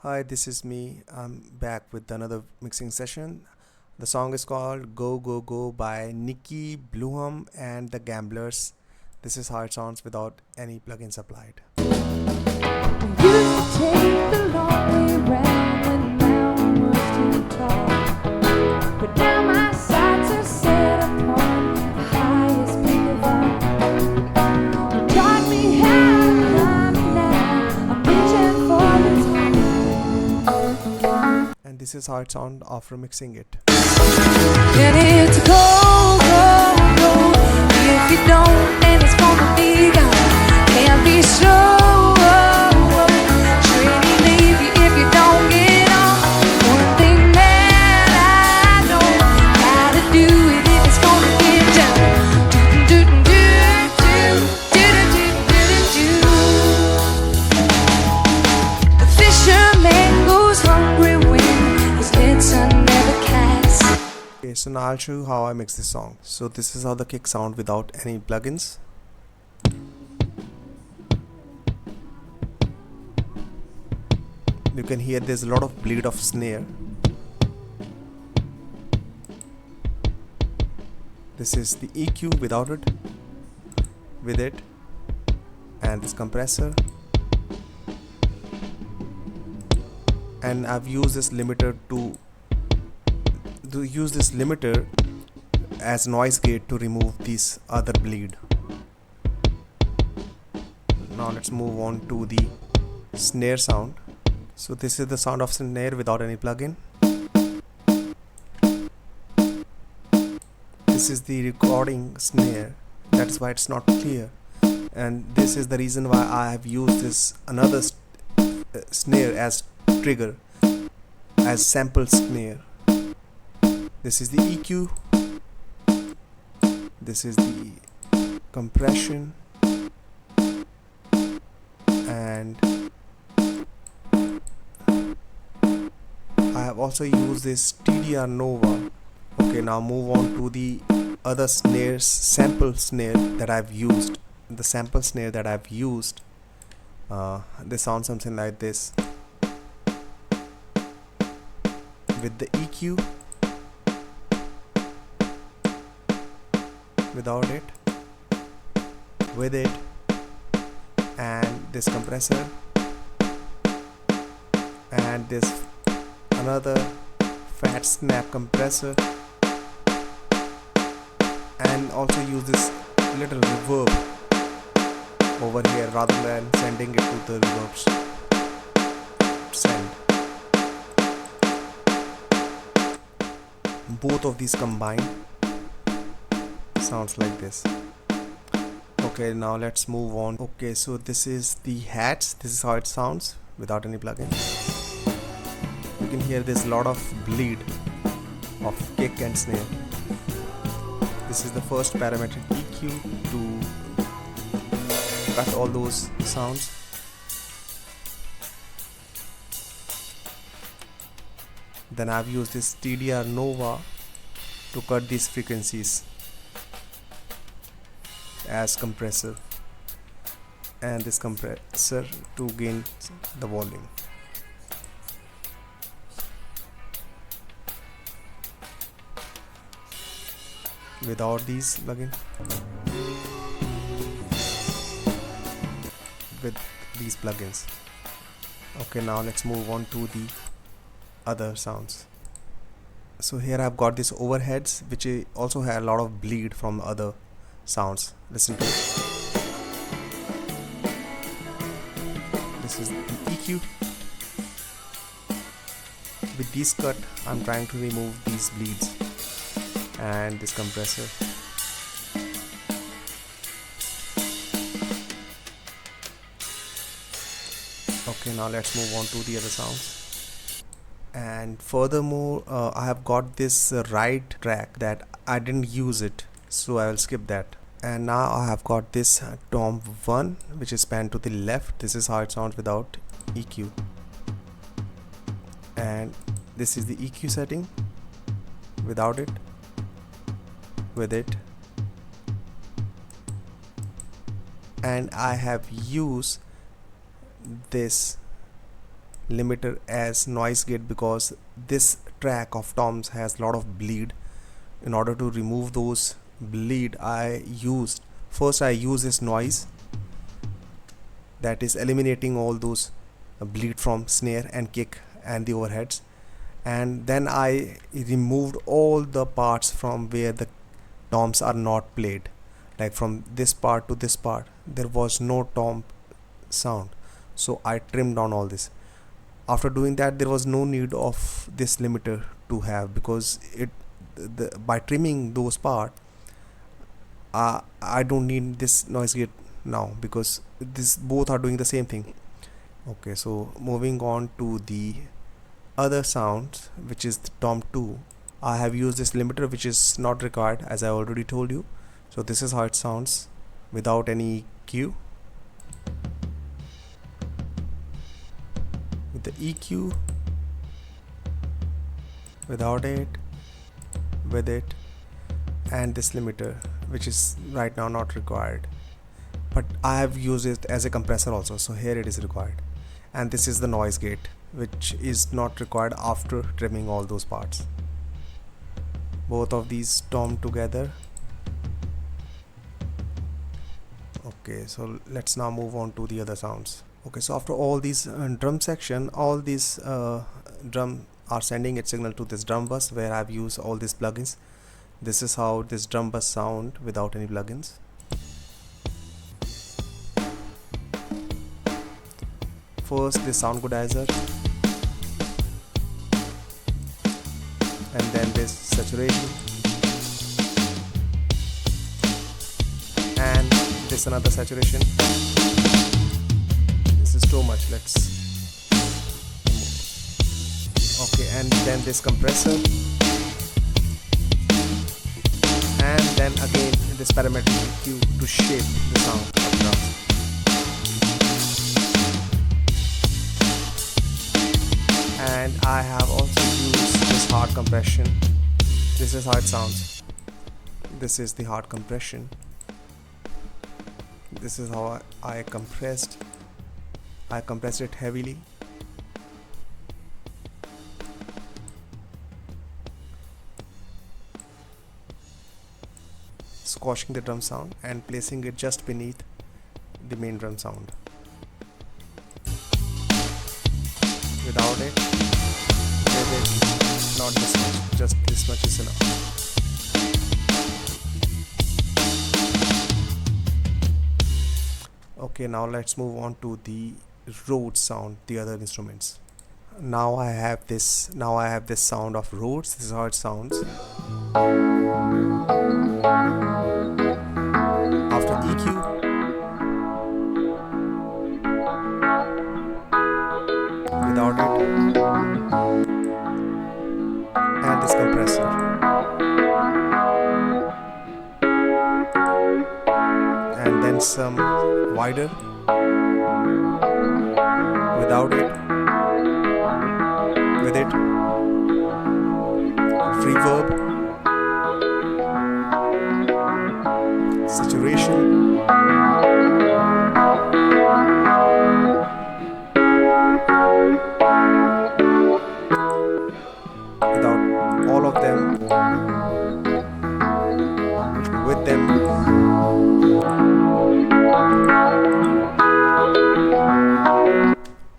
Hi, this is me. I'm back with another mixing session. The song is called Go Go Go by Nicki Bluhm and the Gamblers. This is how it sounds without any plugins applied. We used to take the long way round when the mountain was too tall. But now my sights are set upon the highest peak of all. You taught me how to climb and now I'm reaching for the top. And this is how it sounds after mixing it. And it's go, go, go. If you don't, then it's gonna be gone. Can't be slow. Okay, so now I'll show you how I mix this song. So this is how the kick sound without any plugins. You can hear there's a lot of bleed of snare. This is the EQ without it, with it, and this compressor. And I've used this limiter to use this limiter as noise gate to remove this other bleed. Now let's move on to the snare sound. So this is the sound of snare without any plugin. This is the recording snare, that's why it's not clear, and this is the reason why I have used this another snare as trigger, as sample snare. This is the EQ, this is the compression, and I have also used this TDR Nova. Okay, now move on to the other snares, sample snare that I've used. The sample snare that I've used, they sound something like this. With the EQ, without it, with it, and this compressor, and this another fat snap compressor, and also use this little reverb over here rather than sending it to the reverb send. Both of these combined sounds like this. Okay, now let's move on. Okay, so this is the hats. This is how it sounds without any plugin. You can hear there's a lot of bleed of kick and snare. This is the first parametric EQ to cut all those sounds. Then I've used this TDR Nova to cut these frequencies as compressor, and this compressor to gain the volume. Without these plugin, with these plugins. Okay, now let's move on to the other sounds. So here I've got these overheads which also have a lot of bleed from other sounds. Listen to it. This is the EQ. With this cut I'm trying to remove these bleeds, and this compressor. Okay, now let's move on to the other sounds. And furthermore, I have got this right track that I didn't use it, so I will skip that. And now I have got this tom 1 which is panned to the left. This is how it sounds without EQ, and this is the EQ setting without it, with it, and I have used this limiter as noise gate because this track of toms has a lot of bleed. In order to remove those bleed, I use this noise that is eliminating all those bleed from snare and kick and the overheads, and then I removed all the parts from where the toms are not played, like from this part to this part there was no tom sound, so I trimmed down all this. After doing that, there was no need of this limiter to have, because by trimming those parts, I don't need this noise gate now, because this both are doing the same thing. Okay, so moving on to the other sounds, which is the tom 2. I have used this limiter, which is not required, as I already told you. So this is how it sounds without any EQ. With the EQ, without it, with it, and this limiter, which is right now not required, but I have used it as a compressor also, so here it is required. And this is the noise gate, which is not required after trimming all those parts. Both of these tom together. Okay, so let's now move on to the other sounds. Okay, so after all these drum section, all these drum are sending its signal to this drum bus, where I've used all these plugins. This is how this drum bus sound without any plugins. First this sound goodizer, and then this saturation, and this another saturation. This is too much, let's remove. Okay, and then this compressor, and then again this parametric EQ to shape the sound of drums. And I have also used this hard compression. This is how it sounds. This is the hard compression. This is how I compressed it heavily. Squashing the drum sound and placing it just beneath the main drum sound. Without it, with it, not this much, just this much is enough. Okay, now let's move on to the Rhodes sound, the other instruments. Now I have this sound of Rhodes. This is how it sounds. After EQ, without it, and this compressor, and then some wider, without it, with it, reverb, saturation, without all of them, with them,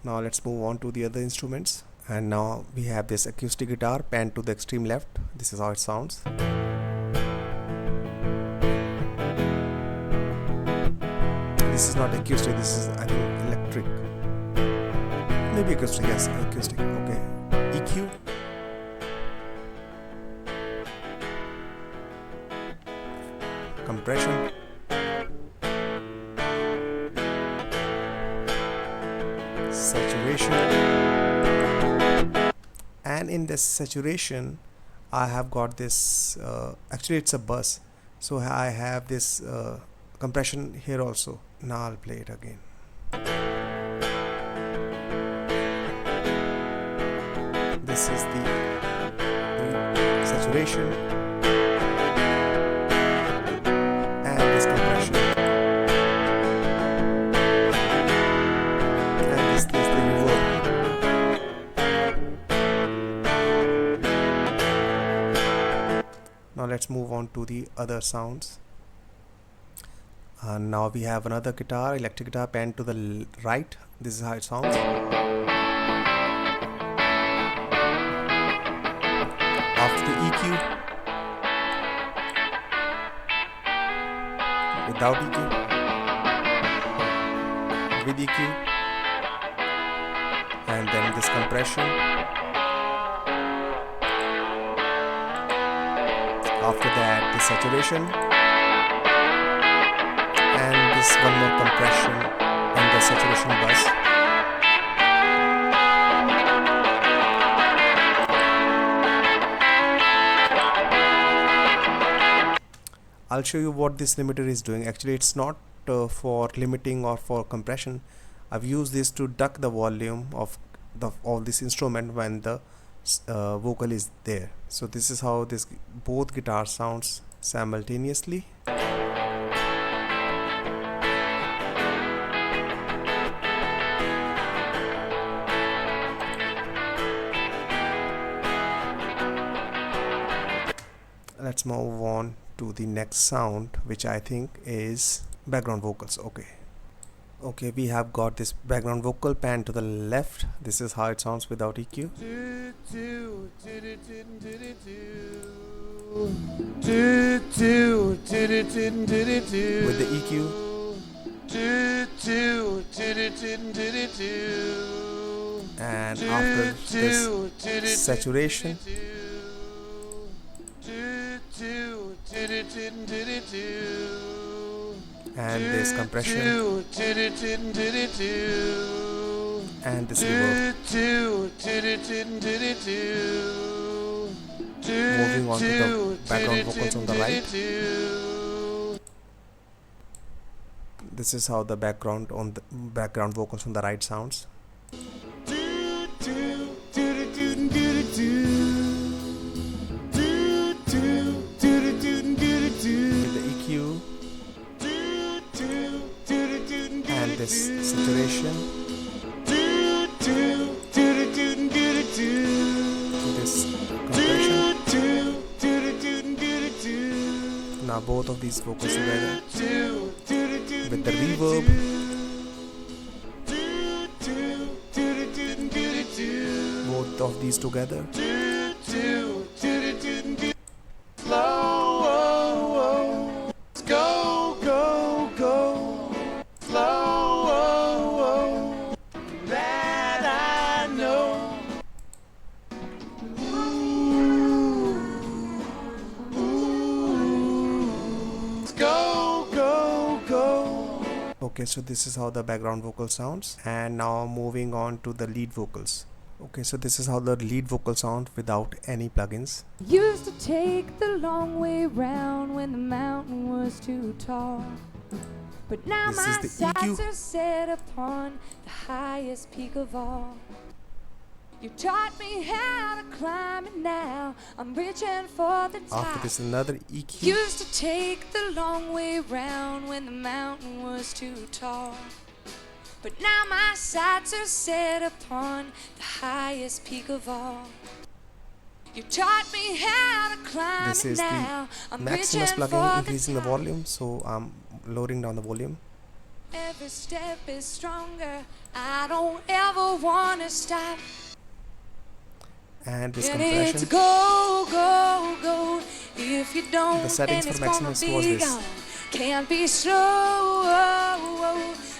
now let's move on to the other instruments. And now we have this acoustic guitar panned to the extreme left. This is how it sounds. This is not acoustic, this is, I think, electric. Maybe acoustic, yes, acoustic. Okay. EQ. Compression. Saturation. And in this saturation, I have got this, actually it's a bus. So I have this compression here also. Now I'll play it again. This is the saturation and this compression, and this is the reverb. let's move on to the other sounds. Now we have another guitar, electric guitar, pan to the right. This is how it sounds. After the EQ, without EQ, with EQ, and then this compression. After that, the saturation, and this one more compression and the saturation buzz. I'll show you what this limiter is doing. Actually, it's not for limiting or for compression. I've used this to duck the volume of this instrument when the vocal is there. So this is how both guitar sounds simultaneously. Let's move on to the next sound, which I think is background vocals. Okay, we have got this background vocal, pan to the left. This is how it sounds without EQ. With the EQ, and after this saturation, and this compression, and this reverb. Moving on to the background vocals on the right. This is how the background vocals on the right sounds. With the EQ and this saturation, this compression. Now both of these vocals together with the reverb, both of these together. Okay, so this is how the background vocal sounds, and now moving on to the lead vocals. Okay, so this is how the lead vocal sound without any plugins. Used to take the long way round when the mountain was too tall. But now This my is the sights EQ. are set upon the highest peak of all. You taught me how to climb, and now I'm reaching for the top. After this, another EQ. Used to take the long way round when the mountain was too tall. But now my sights are set upon the highest peak of all. You taught me how to climb, This is and the now I'm Maximus reaching plugin, for increasing the top. volume, so I'm lowering down the volume. Every step is stronger. I don't ever wanna stop. And this And it's compression. go, go, go. If you don't, The settings then for it's gonna Maximus be was this. gone. Can't be slow.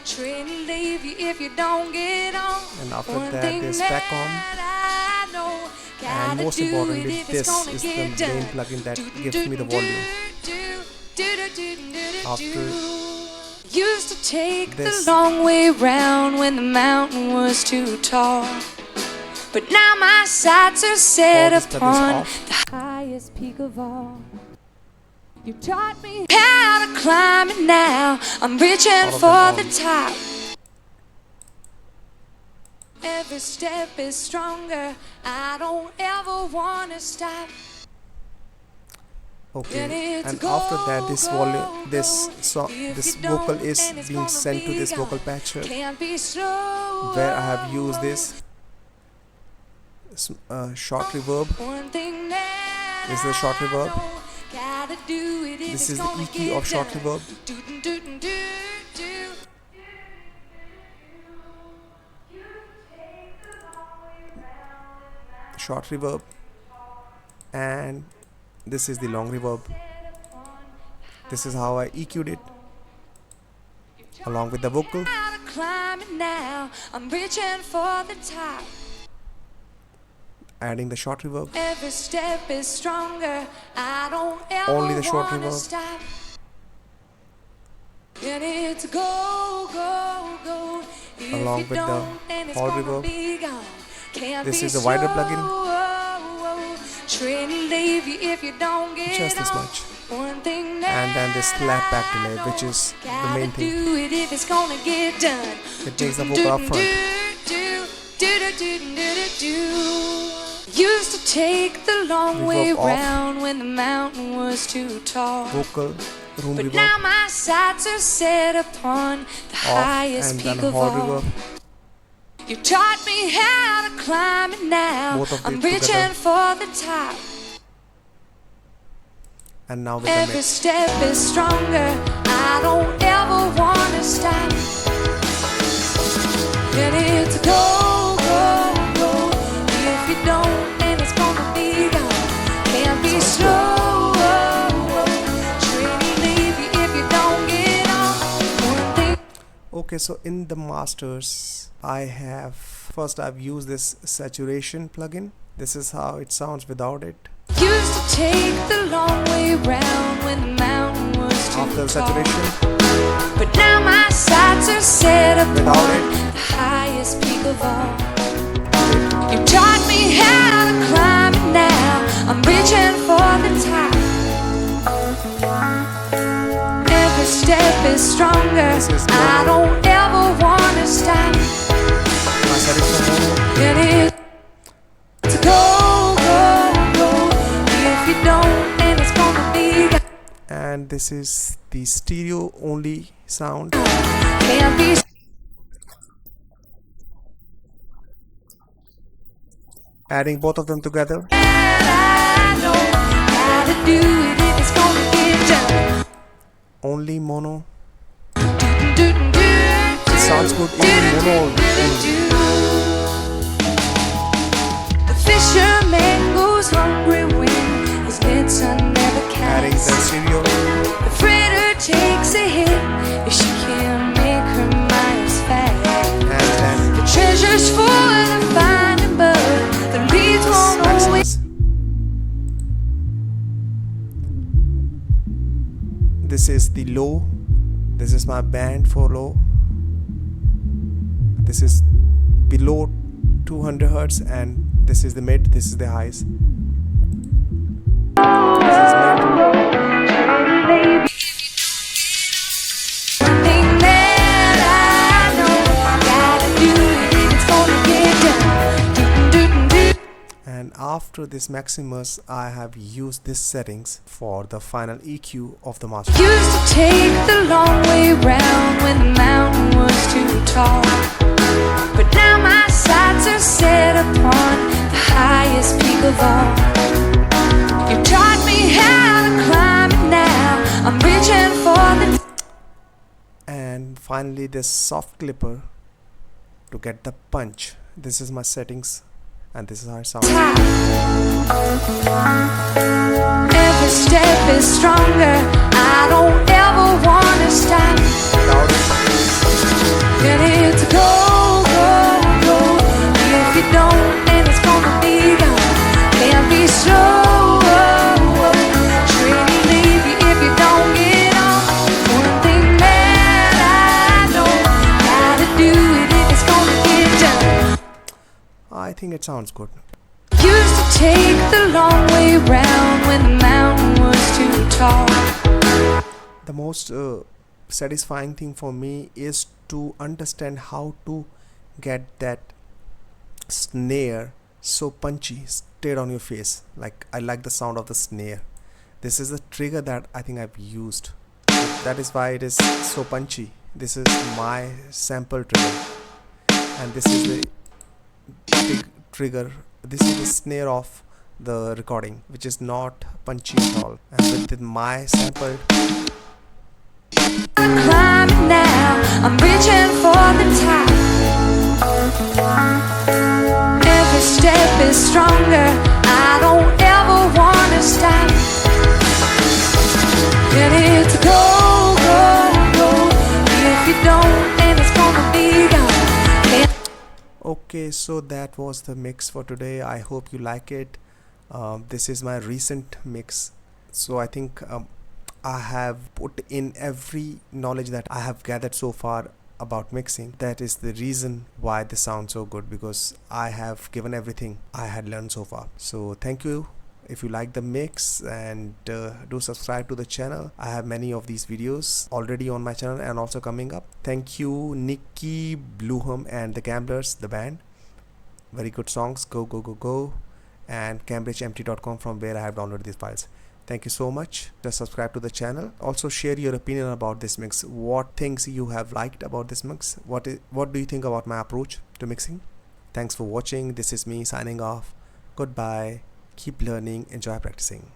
Train to leave you if you don't get on. And after One that, thing this that back-on. I know, And gotta most do importantly, it if this it's gonna is the get main done. plugin that Do, gives do, me the do, volume. do, do, do, do, do, After do. Used to take this. the long way round when the mountain was too tall. But now my sights are set All this plugins upon off. the highest peak of all. You taught me how to climb, and now I'm reaching All of for them the top. Every step is stronger. I don't ever wanna stop. Okay, and after that, this volume, this vocal is being sent to this vocal patcher, Can't be slow. where I have used this short reverb. One thing that This is the short I reverb. know, Gotta do it if This it's is the gonna EQ get of short done. reverb. Do. Short reverb, and this is the long reverb. This is how I EQ'd it along with the vocal. Climbing now, I'm reaching for the top. Adding the short reverb, Every step is stronger. I don't ever only the short wanna reverb, stop. And it's go, go, go. If along you with the don't, then it's hall gonna reverb. be gone. Can't This be is a wider slow. plugin, Train to leave you if you don't get just this on. much. One thing And then this that slapback I delay, know, which is the gotta main thing. do it if it's gonna get done. It takes the vocal up front. Used to take the long way Reverb off. round when the mountain was too tall. Vocal, room But reverb now my sights are set upon the off, highest and peak then of hall all. reverb. You taught me how to climb it now. Both of I'm it reaching together. for the top. And now with the Every mix. step is stronger. I don't ever wanna stop. And it's go, go, go. If you don't, then it's gonna be gone. Can't be slow. Train to leave you if you don't get on. One thing. Okay, so in the masters, I've used this saturation plugin. This is how it sounds without it. Used to take the long way round when the mountain was too After the tall. saturation, But now my sights are set without upon it, the highest peak of all. You taught me how to climb it now. I'm reaching for the top. Every step is stronger. This is I don't ever wanna stop. my settings for mono. And it's go, go, go. If you don't, then it's gonna be gone. And this is the stereo only sound. Can't be. Adding both of them together, I know how to do it if it's gonna get done. only mono. It sounds good in mono. The fisherman goes hungry when his nets are never Adding the cast. stereo, The freighter takes a hit if she can't make her miles fast. and then The treasure's for the finding, but the leads won't always. Maximus. This is the low. This is my band for low. This is below 200 hertz, and this is the mid. This is the highs. This is mid. One thing that I know, gotta do it if it's gonna get done. And after this Maximus, I have used these settings for the final EQ of the master. Used to take the long way round when the mountain was too tall. But now my sights are set upon the highest peak of all. You taught me how to climb it now. I'm reaching for the And finally this soft clipper to get the punch. This is my settings, and this is how it sounds. top. Every step is stronger. I don't ever wanna stop. Without it, And it's go, go, go. If you don't, then it's gonna be gone. Can't be slow. Train to leave you if you don't get on. One thing that I know, gotta do it if it's gonna get done. I think it sounds good. Used to take the long way round when the mountain was too tall. The most satisfying thing for me is to understand how to get that snare so punchy straight on your face. Like, I like the sound of the snare. This is the trigger that I think I've used. That is why it is so punchy. This is my sample trigger, and this is the trigger. This is the snare of the recording, which is not punchy at all. And with my sampled, Climbing now, I'm reaching for the top. Every step is stronger, I don't ever wanna stop. Ready to go, go, go. If you don't, then it's gonna be gone. okay, so that was the mix for today. I hope you like it. This is my recent mix, so I think I have put in every knowledge that I have gathered so far about mixing. That is the reason why this sounds so good, because I have given everything I had learned so far. So thank you if you like the mix, and do subscribe to the channel. I have many of these videos already on my channel and also coming up. Thank you Nicki Bluhm and the Gamblers, the band. Very good songs. Go go go go. And cambridgemt.com, from where I have downloaded these files. Thank you so much. Just subscribe to the channel. Also share your opinion about this mix. What things you have liked about this mix? What do you think about my approach to mixing? Thanks for watching. This is me signing off. Goodbye. Keep learning. Enjoy practicing.